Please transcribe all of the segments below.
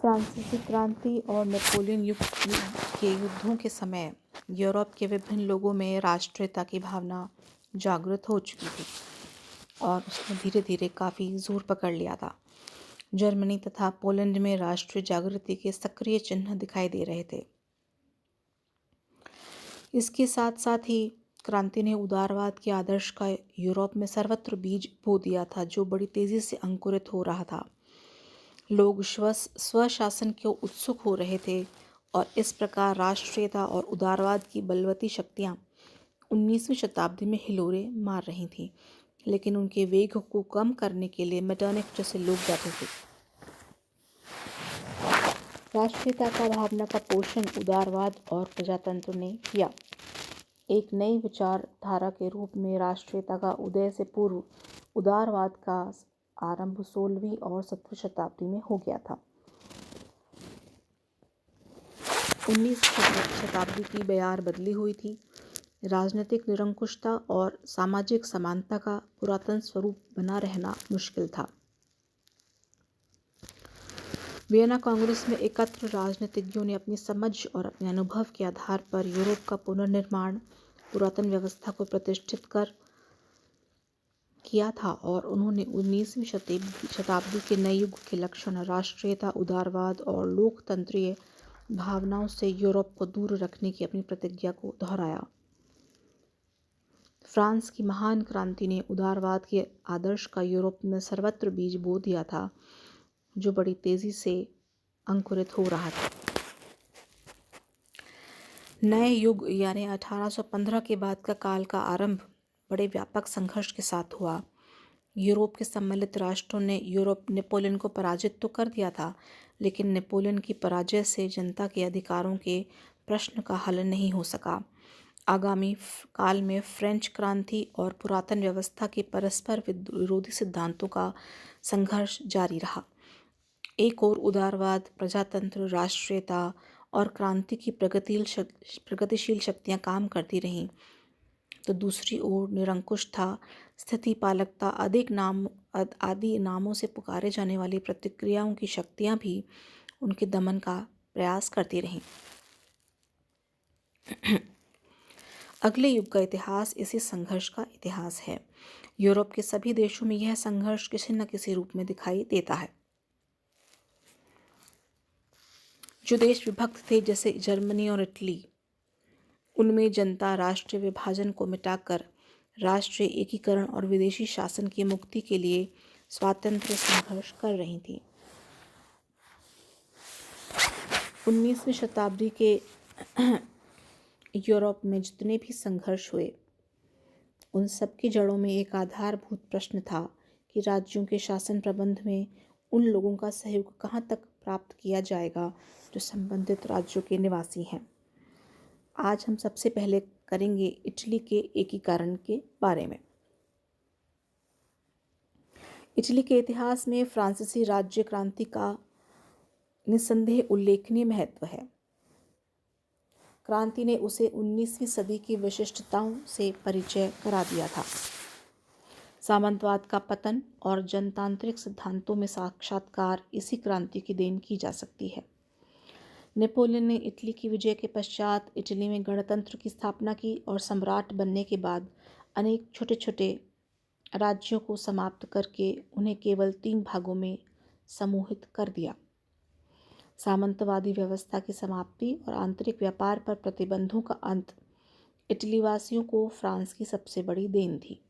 फ्रांसीसी क्रांति और नेपोलियन युग के युद्धों के समय यूरोप के विभिन्न लोगों में राष्ट्रीयता की भावना जागृत हो चुकी थी और उसने धीरे धीरे काफ़ी जोर पकड़ लिया था। जर्मनी तथा पोलैंड में राष्ट्रीय जागृति के सक्रिय चिन्ह दिखाई दे रहे थे। इसके साथ साथ ही क्रांति ने उदारवाद के आदर्श का यूरोप में सर्वत्र बीज बो दिया था, जो बड़ी तेजी से अंकुरित हो रहा था। लोग स्वशासन के उत्सुक हो रहे थे और इस प्रकार राष्ट्रीयता और उदारवाद की बलवती शक्तियां 19वीं शताब्दी में हिलोरे मार रही थीं, लेकिन उनके वेग को कम करने के लिए मेटरनिख जैसे लोग बैठे थे। राष्ट्रीयता का भावना का पोषण उदारवाद और प्रजातंत्र ने किया। एक नई विचारधारा के रूप में राष्ट्रीयता का उदय से पूर्व उदारवाद का आरंभ 16वीं और 17वीं शताब्दी में हो गया था। 19वीं शताब्दी की बयार बदली हुई थी। राजनीतिक निरंकुशता और सामाजिक समानता का पुरातन स्वरूप बना रहना मुश्किल था। वियना कांग्रेस में एकत्र राजनीतिज्ञों ने अपनी समझ और अपने अनुभव के आधार पर यूरोप का पुनर्निर्माण पुरातन व्यवस्था को प्रतिष्ठित कर किया था और उन्होंने 19वीं शताब्दी के नए युग के लक्षण राष्ट्रीयता, उदारवाद और लोकतंत्रीय भावनाओं से यूरोप को दूर रखने की अपनी प्रतिज्ञा को दोहराया। फ्रांस की महान क्रांति ने उदारवाद के आदर्श का यूरोप में सर्वत्र बीज बो दिया था, जो बड़ी तेजी से अंकुरित हो रहा था। नए युग यानी 1815 के बाद का काल का आरंभ बड़े व्यापक संघर्ष के साथ हुआ। यूरोप के सम्मिलित राष्ट्रों ने नेपोलियन को पराजित तो कर दिया था, लेकिन नेपोलियन की पराजय से जनता के अधिकारों के प्रश्न का हल नहीं हो सका। आगामी काल में फ्रेंच क्रांति और पुरातन व्यवस्था के परस्पर विरोधी सिद्धांतों का संघर्ष जारी रहा। एक ओर उदारवाद, प्रजातंत्र, राष्ट्रीयता और क्रांति की प्रगतिशील शक्तियां काम करती रहीं, तो दूसरी ओर निरंकुशता, स्थितिपालकता आदि नामों से पुकारे जाने वाली प्रतिक्रियाओं की शक्तियां भी उनके दमन का प्रयास करती रहीं। अगले युग का इतिहास इसी संघर्ष का इतिहास है। यूरोप के सभी देशों में यह संघर्ष किसी न किसी रूप में दिखाई देता है। जो देश विभक्त थे, जैसे जर्मनी और इटली, उनमें जनता राष्ट्रीय विभाजन को मिटाकर राष्ट्रीय एकीकरण और विदेशी शासन की मुक्ति के लिए स्वातंत्र्य संघर्ष कर रही थी। 19वीं शताब्दी के यूरोप में जितने भी संघर्ष हुए, उन सब की जड़ों में एक आधारभूत प्रश्न था कि राज्यों के शासन प्रबंध में उन लोगों का सहयोग कहाँ तक प्राप्त किया जाएगा जो संबंधित राज्यों के निवासी हैं। आज हम सबसे पहले करेंगे इटली के एकीकरण के बारे में। इटली के इतिहास में फ्रांसीसी राज्य क्रांति का निस्संदेह उल्लेखनीय महत्व है। क्रांति ने उसे 19वीं सदी की विशिष्टताओं से परिचय करा दिया था। सामंतवाद का पतन और जनतांत्रिक सिद्धांतों में साक्षात्कार इसी क्रांति की देन की जा सकती है। नेपोलियन ने इटली की विजय के पश्चात इटली में गणतंत्र की स्थापना की और सम्राट बनने के बाद अनेक छोटे छोटे राज्यों को समाप्त करके उन्हें केवल 3 भागों में समूहित कर दिया। सामंतवादी व्यवस्था की समाप्ति और आंतरिक व्यापार पर प्रतिबंधों का अंत इटली वासियों को फ्रांस की सबसे बड़ी देन थी।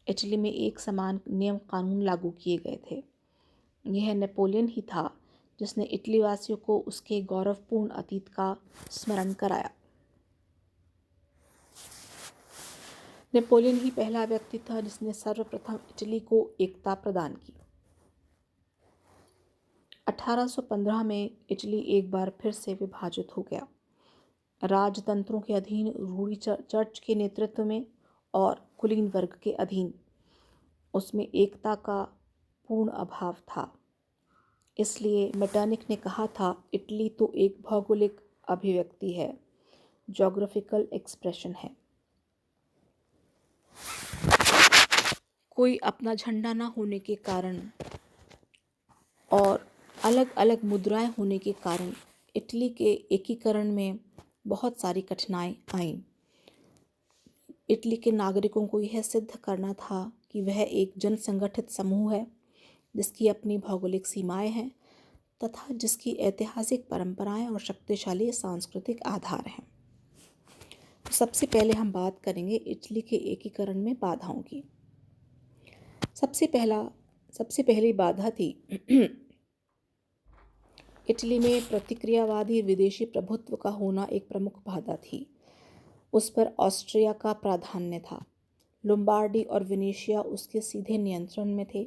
इटली में एक समान नियम कानून लागू किए गए थे। यह नेपोलियन ही था जिसने इटली वासियों को उसके गौरवपूर्ण अतीत का स्मरण कराया। नेपोलियन ही पहला व्यक्ति था जिसने सर्वप्रथम इटली को एकता प्रदान की। 1815 में इटली एक बार फिर से विभाजित हो गया। राजतंत्रों के अधीन रूढ़ी चर्च के नेतृत्व में और कुलीन वर्ग के अधीन, उसमें एकता का पूर्ण अभाव था। इसलिए मेटरनिख ने कहा था, इटली तो एक भौगोलिक अभिव्यक्ति है, ज्योग्राफिकल एक्सप्रेशन है। कोई अपना झंडा न होने के कारण और अलग अलग मुद्राएं होने के कारण इटली के एकीकरण में बहुत सारी कठिनाई आईं। इटली के नागरिकों को यह सिद्ध करना था कि वह एक जनसंगठित समूह है जिसकी अपनी भौगोलिक सीमाएं हैं तथा जिसकी ऐतिहासिक परंपराएं और शक्तिशाली सांस्कृतिक आधार हैं। तो सबसे पहले हम बात करेंगे इटली के एकीकरण में बाधाओं की। सबसे पहली बाधा थी इटली में प्रतिक्रियावादी विदेशी प्रभुत्व का होना एक प्रमुख बाधा थी। उस पर ऑस्ट्रिया का प्राधान्य था। लोम्बार्डी और वेनेशिया उसके सीधे नियंत्रण में थे।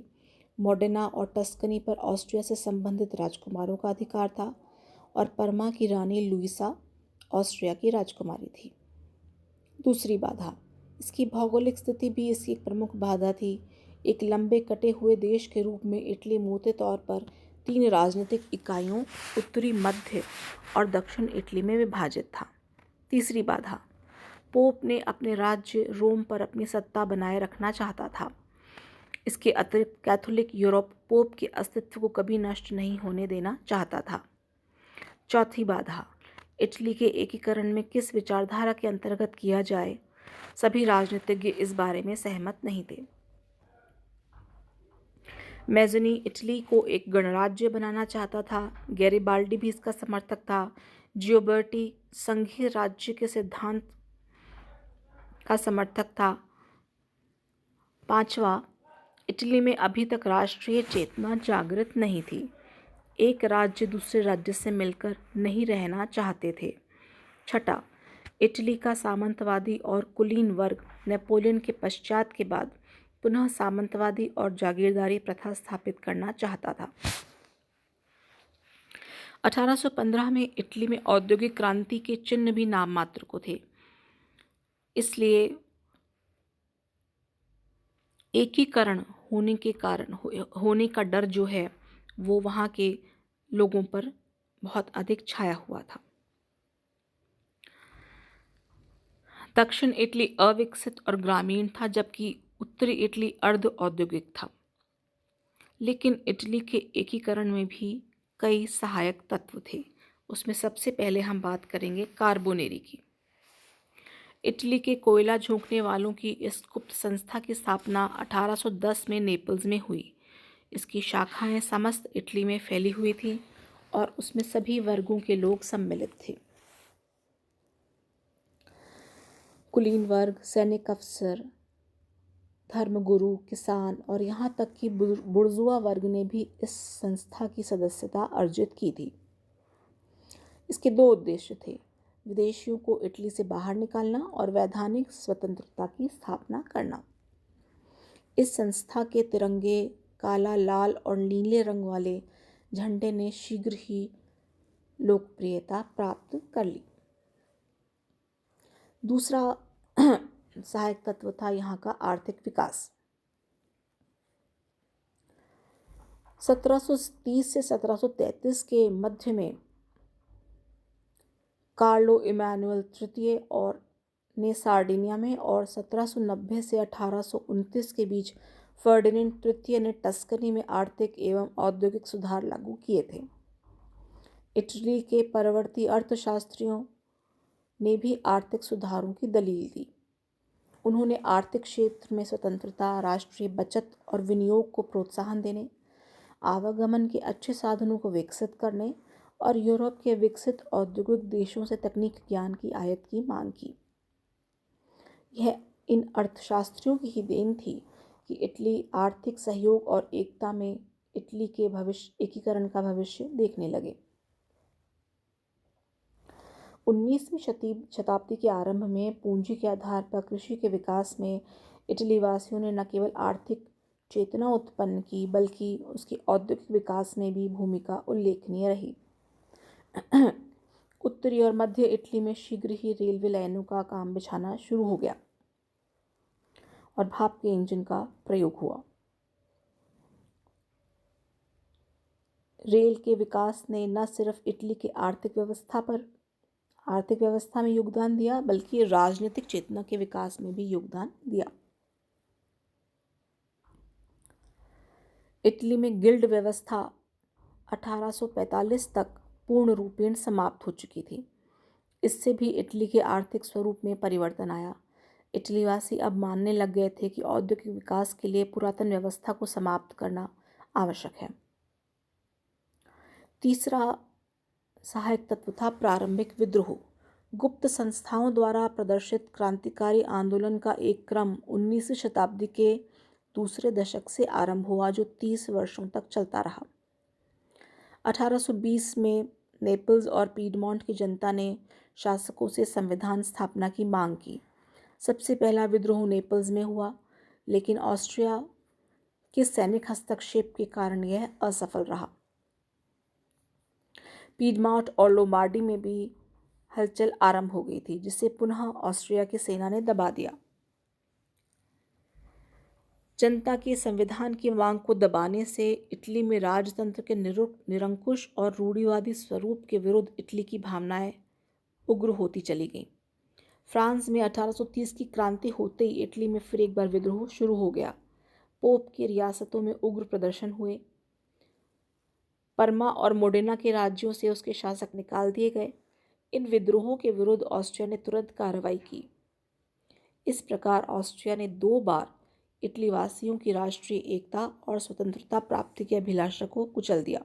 मोडेना और टस्कनी पर ऑस्ट्रिया से संबंधित राजकुमारों का अधिकार था और परमा की रानी लुइसा ऑस्ट्रिया की राजकुमारी थी। दूसरी बाधा, इसकी भौगोलिक स्थिति भी इसकी एक प्रमुख बाधा थी। एक लंबे कटे हुए देश के रूप में इटली मोटे तौर पर 3 राजनीतिक इकाइयों उत्तरी, मध्य और दक्षिण इटली में विभाजित था। तीसरी बाधा, पोप ने अपने राज्य रोम पर अपनी सत्ता बनाए रखना चाहता था। इसके अतिरिक्त कैथोलिक यूरोप पोप के अस्तित्व को कभी नष्ट नहीं होने देना चाहता था। चौथी बाधा, इटली के एकीकरण में किस विचारधारा के अंतर्गत किया जाए, सभी राजनीतिज्ञ इस बारे में सहमत नहीं थे। मैज़नी इटली को एक गणराज्य बनाना चाहता था। गैरिबाल्डी भी इसका समर्थक था। जियोबर्टी संघीय राज्य के सिद्धांत का समर्थक था। पांचवा, इटली में अभी तक राष्ट्रीय चेतना जागृत नहीं थी। एक राज्य दूसरे राज्य से मिलकर नहीं रहना चाहते थे। छठा, इटली का सामंतवादी और कुलीन वर्ग नेपोलियन के पश्चात के बाद पुनः सामंतवादी और जागीरदारी प्रथा स्थापित करना चाहता था। 1815 में इटली में औद्योगिक क्रांति के चिन्ह भी नाम मात्र को थे। इसलिए एकीकरण होने का डर जो है वो वहाँ के लोगों पर बहुत अधिक छाया हुआ था। दक्षिण इटली अविकसित और ग्रामीण था, जबकि उत्तरी इटली अर्ध औद्योगिक था। लेकिन इटली के एकीकरण में भी कई सहायक तत्व थे। उसमें सबसे पहले हम बात करेंगे कार्बोनेरी की। इटली के कोयला झोंकने वालों की इस गुप्त संस्था की स्थापना 1810 में नेपल्स में हुई। इसकी शाखाएं समस्त इटली में फैली हुई थीं और उसमें सभी वर्गों के लोग सम्मिलित थे। कुलीन वर्ग, सैनिक अफसर, धर्मगुरु, किसान और यहाँ तक कि बुर्जुआ वर्ग ने भी इस संस्था की सदस्यता अर्जित की थी। इसके 2 उद्देश्य थे: विदेशियों को इटली से बाहर निकालना और वैधानिक स्वतंत्रता की स्थापना करना। इस संस्था के तिरंगे काला, लाल और नीले रंग वाले झंडे ने शीघ्र ही लोकप्रियता प्राप्त कर ली। दूसरा सहायक तत्व था यहाँ का आर्थिक विकास। 1730 से 1733 के मध्य में कार्लो इमैनुअल तृतीय और ने सार्डिनिया में और 1790 से 1829 के बीच फर्डिनेंड तृतीय ने टस्कनी में आर्थिक एवं औद्योगिक सुधार लागू किए थे। इटली के परवर्ती अर्थशास्त्रियों ने भी आर्थिक सुधारों की दलील दी। उन्होंने आर्थिक क्षेत्र में स्वतंत्रता, राष्ट्रीय बचत और विनियोग को प्रोत्साहन देने, आवागमन के अच्छे साधनों को विकसित करने और यूरोप के विकसित औद्योगिक देशों से तकनीक ज्ञान की आयात की मांग की। यह इन अर्थशास्त्रियों की ही देन थी कि इटली आर्थिक सहयोग और एकता में इटली के एकीकरण का भविष्य देखने लगे। 19वीं शताब्दी के आरंभ में पूंजी के आधार पर कृषि के विकास में इटली वासियों ने न केवल आर्थिक चेतना उत्पन्न की बल्कि उसके औद्योगिक विकास में भी भूमिका उल्लेखनीय रही। उत्तरी और मध्य इटली में शीघ्र ही रेलवे लाइनों का काम बिछाना शुरू हो गया और भाप के इंजन का प्रयोग हुआ। रेल के विकास ने न सिर्फ इटली के आर्थिक व्यवस्था में योगदान दिया बल्कि राजनीतिक चेतना के विकास में भी योगदान दिया। इटली में गिल्ड व्यवस्था 1845 तक पूर्ण रूपेण समाप्त हो चुकी थी। इससे भी इटली के आर्थिक स्वरूप में परिवर्तन आया। इटलीवासी अब मानने लग गए थे कि औद्योगिक विकास के लिए पुरातन व्यवस्था को समाप्त करना आवश्यक है। तीसरा सहायक तत्व था प्रारंभिक विद्रोह। गुप्त संस्थाओं द्वारा प्रदर्शित क्रांतिकारी आंदोलन का एक क्रम 19वीं शताब्दी के दूसरे दशक से आरंभ हुआ, जो 30 वर्षों तक चलता रहा। 1820 में नेपल्स और पीडमोंट की जनता ने शासकों से संविधान स्थापना की मांग की। सबसे पहला विद्रोह नेपल्स में हुआ, लेकिन ऑस्ट्रिया के सैनिक हस्तक्षेप के कारण यह असफल रहा। पीडमोंट और लोम्बार्डी में भी हलचल आरंभ हो गई थी, जिसे पुनः ऑस्ट्रिया की सेना ने दबा दिया। जनता की संविधान की मांग को दबाने से इटली में राजतंत्र के निरंकुश और रूढ़िवादी स्वरूप के विरुद्ध इटली की भावनाएं उग्र होती चली गईं। फ्रांस में 1830 की क्रांति होते ही इटली में फिर एक बार विद्रोह शुरू हो गया। पोप की रियासतों में उग्र प्रदर्शन हुए। परमा और मोडेना के राज्यों से उसके शासक निकाल दिए गए। इन विद्रोहों के विरुद्ध ऑस्ट्रिया ने तुरंत कार्रवाई की। इस प्रकार ऑस्ट्रिया ने 2 बार इटली वासियों की राष्ट्रीय एकता और स्वतंत्रता प्राप्ति की अभिलाषा को कुचल दिया।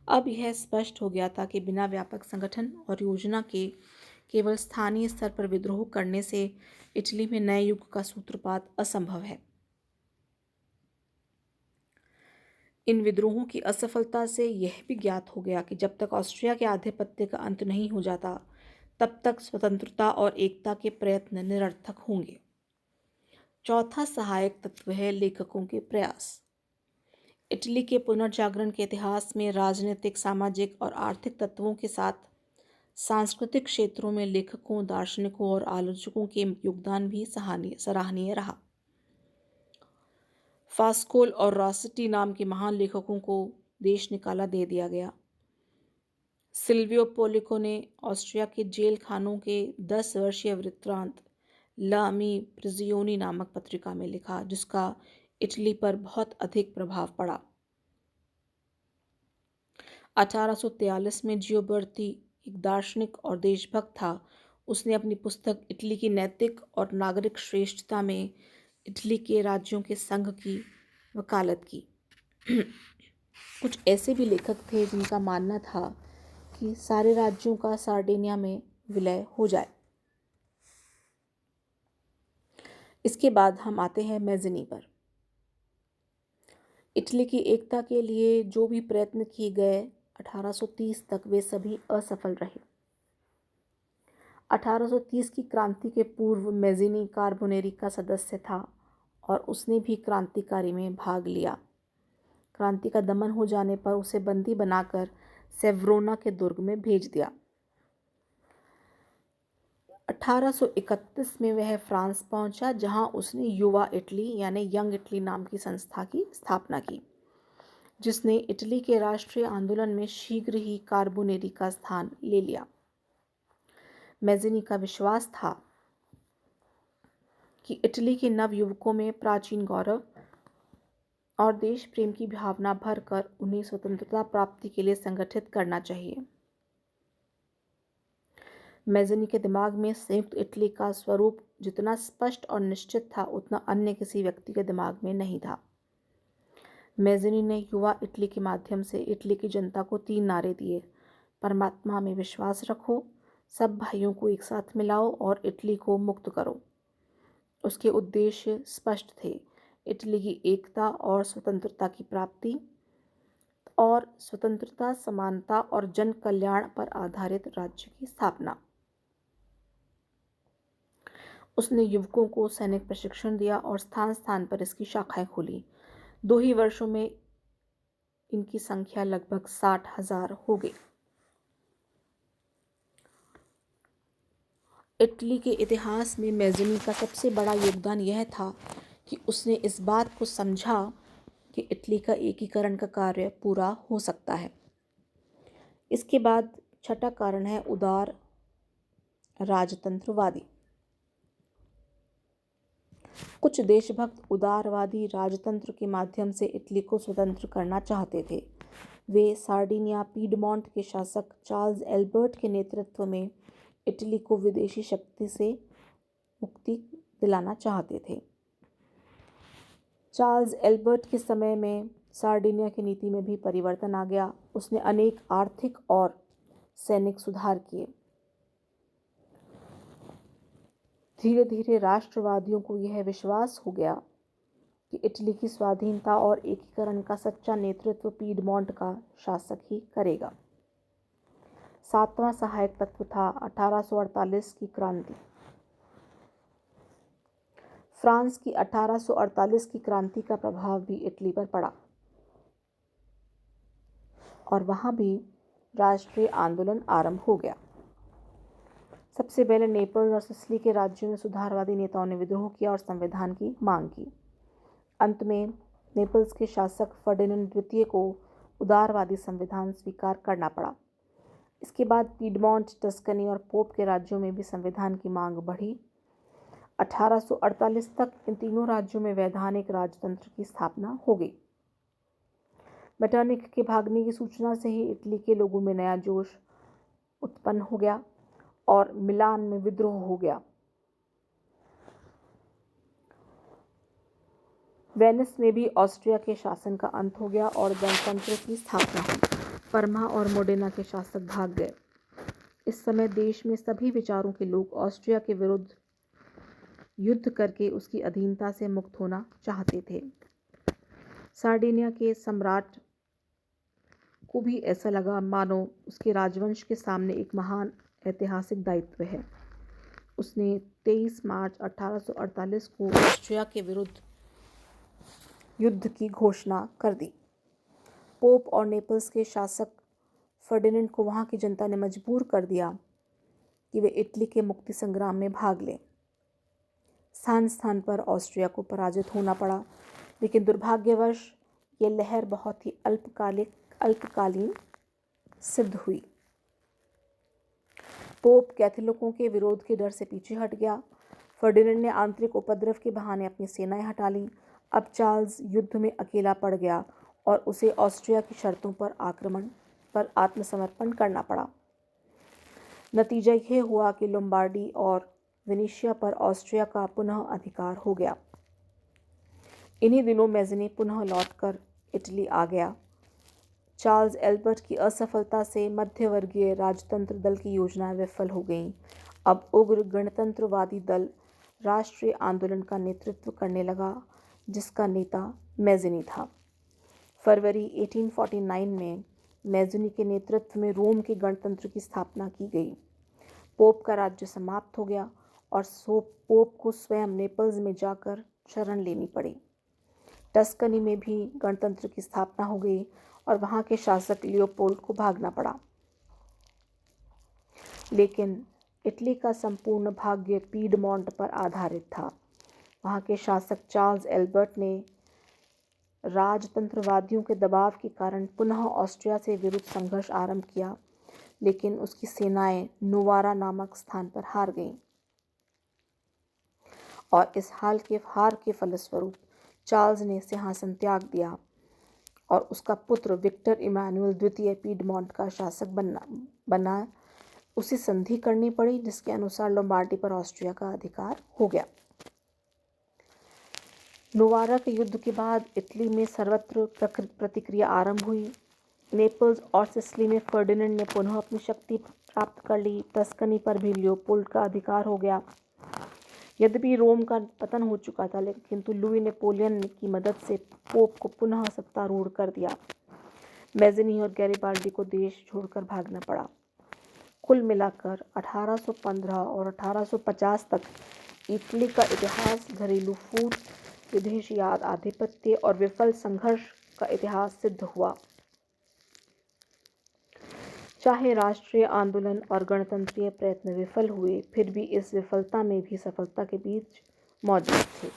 अब यह स्पष्ट हो गया था कि बिना व्यापक संगठन और योजना के केवल स्थानीय स्तर पर विद्रोह करने से इटली में नए युग का सूत्रपात असंभव है। इन विद्रोहों की असफलता से यह भी ज्ञात हो गया कि जब तक ऑस्ट्रिया के आधिपत्य का अंत नहीं हो जाता, तब तक स्वतंत्रता और एकता के प्रयत्न निरर्थक होंगे। चौथा सहायक तत्व है लेखकों के प्रयास। इटली के पुनर्जागरण के इतिहास में राजनीतिक, सामाजिक और आर्थिक तत्वों के साथ सांस्कृतिक क्षेत्रों में लेखकों, दार्शनिकों और आलोचकों के योगदान भी सराहनीय रहा। फास्कोल और रॉसेटी नाम के महान लेखकों को देश निकाला दे दिया गया। सिल्वियो पोलिको ने ऑस्ट्रिया के जेल खानों के 10 वर्षीय वृत्तांत ला मी प्रिजियोनी नामक पत्रिका में लिखा, जिसका इटली पर बहुत अधिक प्रभाव पड़ा। 1843 में जियोबर्ती एक दार्शनिक और देशभक्त था। उसने अपनी पुस्तक इटली की नैतिक और नागरिक श्रेष्ठता में इटली के राज्यों के संघ की वकालत की। कुछ ऐसे भी लेखक थे जिनका मानना था कि सारे राज्यों का सार्डिनिया में विलय हो जाए। इसके बाद हम आते हैं मैज़िनी पर। इटली की एकता के लिए जो भी प्रयत्न किए गए 1830 तक, वे सभी असफल रहे। 1830 की क्रांति के पूर्व मैज़िनी कार्बोनेरी का सदस्य था और उसने भी क्रांतिकारी में भाग लिया। क्रांति का दमन हो जाने पर उसे बंदी बनाकर सेवरोना के दुर्ग में भेज दिया। 1831 में वह फ्रांस पहुंचा, जहां उसने युवा इटली यानी यंग इटली नाम की संस्था की स्थापना की, जिसने इटली के राष्ट्रीय आंदोलन में शीघ्र ही कार्बोनेरी का स्थान ले लिया। मैज़िनी का विश्वास था कि इटली के नवयुवकों में प्राचीन गौरव और देश प्रेम की भावना भरकर उन्हें स्वतंत्रता प्राप्ति के लिए संगठित करना चाहिए। मैज़िनी के दिमाग में संयुक्त इटली का स्वरूप जितना स्पष्ट और निश्चित था, उतना अन्य किसी व्यक्ति के दिमाग में नहीं था। मैज़िनी ने युवा इटली के माध्यम से इटली की जनता को 3 नारे दिए: परमात्मा में विश्वास रखो, सब भाइयों को एक साथ मिलाओ और इटली को मुक्त करो। उसके उद्देश्य स्पष्ट थे: इटली की एकता और स्वतंत्रता की प्राप्ति, और स्वतंत्रता, समानता और जन कल्याण पर आधारित राज्य की स्थापना। उसने युवकों को सैनिक प्रशिक्षण दिया और स्थान स्थान पर इसकी शाखाएं खोली। 2 ही वर्षों में इनकी संख्या लगभग 60,000 हो गई। इटली के इतिहास में मैज़िनी का सबसे बड़ा योगदान यह था कि उसने इस बात को समझा कि इटली का एकीकरण का कार्य पूरा हो सकता है। इसके बाद छठा कारण है उदार राजतंत्रवादी। कुछ देशभक्त उदारवादी राजतंत्र के माध्यम से इटली को स्वतंत्र करना चाहते थे। वे सार्डिनिया पीडमोंट के शासक चार्ल्स एल्बर्ट के नेतृत्व में इटली को विदेशी शक्ति से मुक्ति दिलाना चाहते थे। चार्ल्स एल्बर्ट के समय में सार्डिनिया की नीति में भी परिवर्तन आ गया। उसने अनेक आर्थिक और सैनिक सुधार किए। धीरे धीरे राष्ट्रवादियों को यह विश्वास हो गया कि इटली की स्वाधीनता और एकीकरण का सच्चा नेतृत्व पीडमोंट का शासक ही करेगा। 7वां सहायक तत्व था 1848 की क्रांति। फ्रांस की 1848 की क्रांति का प्रभाव भी इटली पर पड़ा और वहां भी राष्ट्रीय आंदोलन आरंभ हो गया। सबसे पहले नेपल्स और सिसिली के राज्यों में सुधारवादी नेताओं ने विद्रोह किया और संविधान की मांग की। अंत में नेपल्स के शासक फर्डिनेंड द्वितीय को उदारवादी संविधान स्वीकार करना पड़ा। इसके बाद पीडमोंट, टस्कनी और पोप के राज्यों में भी संविधान की मांग बढ़ी। 1848 तक इन तीनों राज्यों में वैधानिक राजतंत्र की स्थापना हो गई। मेटरनिख के भागने की सूचना से ही इटली के लोगों में नया जोश उत्पन्न हो गया और मिलान में विद्रोह हो गया। वेनिस में भी ऑस्ट्रिया के शासन का अंत हो गया और गणतंत्र की स्थापना हुई। पर्मा और मोडेना के शासक भाग गए। इस समय देश में सभी विचारों के लोग ऑस्ट्रिया के विरुद्ध युद्ध करके उसकी अधीनता से मुक्त होना चाहते थे। सार्डिनिया के सम्राट को भी ऐसा लगा मानो उसके राजवंश के सामने एक महान ऐतिहासिक दायित्व है। उसने 23 मार्च 1848 को ऑस्ट्रिया के विरुद्ध युद्ध की घोषणा कर दी। पोप और नेपल्स के शासक फर्डिनेंड को वहां की जनता ने मजबूर कर दिया कि वे इटली के मुक्ति संग्राम में भाग लें। स्थान स्थान पर ऑस्ट्रिया को पराजित होना पड़ा, लेकिन दुर्भाग्यवश ये लहर बहुत ही अल्पकालीन सिद्ध हुई। पोप कैथोलिकों के विरोध के डर से पीछे हट गया। फर्डिनेंड ने आंतरिक उपद्रव के बहाने अपनी सेनाएं हटा लीं। अब चार्ल्स युद्ध में अकेला पड़ गया और उसे ऑस्ट्रिया की शर्तों पर आत्मसमर्पण करना पड़ा। नतीजा यह हुआ कि लोम्बार्डी और वेनेशिया पर ऑस्ट्रिया का पुनः अधिकार हो गया। इन्हीं दिनों मैज़िनी पुनः लौटकर इटली आ गया। चार्ल्स एल्बर्ट की असफलता से मध्यवर्गीय राजतंत्र दल की योजनाएं विफल हो गईं। अब उग्र गणतंत्रवादी दल राष्ट्रीय आंदोलन का नेतृत्व करने लगा, जिसका नेता मैज़िनी था। फरवरी 1849 में मैज़िनी के नेतृत्व में रोम के गणतंत्र की स्थापना की गई। पोप का राज्य समाप्त हो गया और पोप को स्वयं नेपल्स में जाकर शरण लेनी पड़ी। टस्कनी में भी गणतंत्र की स्थापना हो गई और वहां के शासक लियोपोल्ड को भागना पड़ा। लेकिन इटली का संपूर्ण भाग्य पीडमोंट पर आधारित था। वहां के शासक चार्ल्स एल्बर्ट ने राजतंत्रवादियों के दबाव के कारण पुनः ऑस्ट्रिया से विरुद्ध संघर्ष आरंभ किया, लेकिन उसकी सेनाएं नोवारा नामक स्थान पर हार गईं और इस हार के फलस्वरूप चार्ल्स ने सिंहासन त्याग दिया और उसका पुत्र विक्टर इमानुएल द्वितीय पीडमोंट का शासक बना। उसे संधि करनी पड़ी, जिसके अनुसार लोम्बार्डी पर ऑस्ट्रिया का अधिकार हो गया। नोवारा के युद्ध के बाद इटली में सर्वत्र प्रतिक्रिया आरंभ हुई। नेपल्स और सिसिली में फर्डिनेंड ने पुनः अपनी शक्ति प्राप्त कर ली। टस्कनी पर भी लियोपोल्ड का अधिकार हो गया। यद्यपि रोम का पतन हो चुका था, किंतु लुई नेपोलियन की मदद से पोप को पुनः सत्तारूढ़ कर दिया। मैज़िनी और गैरिबाल्डी को देश छोड़कर भागना पड़ा। कुल मिलाकर 1815 और 1850 तक इटली का इतिहास घरेलू फूट, विदेशी आधिपत्य और विफल संघर्ष का इतिहास सिद्ध हुआ। चाहे राष्ट्रीय आंदोलन और गणतंत्रीय प्रयत्न विफल हुए, फिर भी इस विफलता में भी सफलता के बीज मौजूद थे।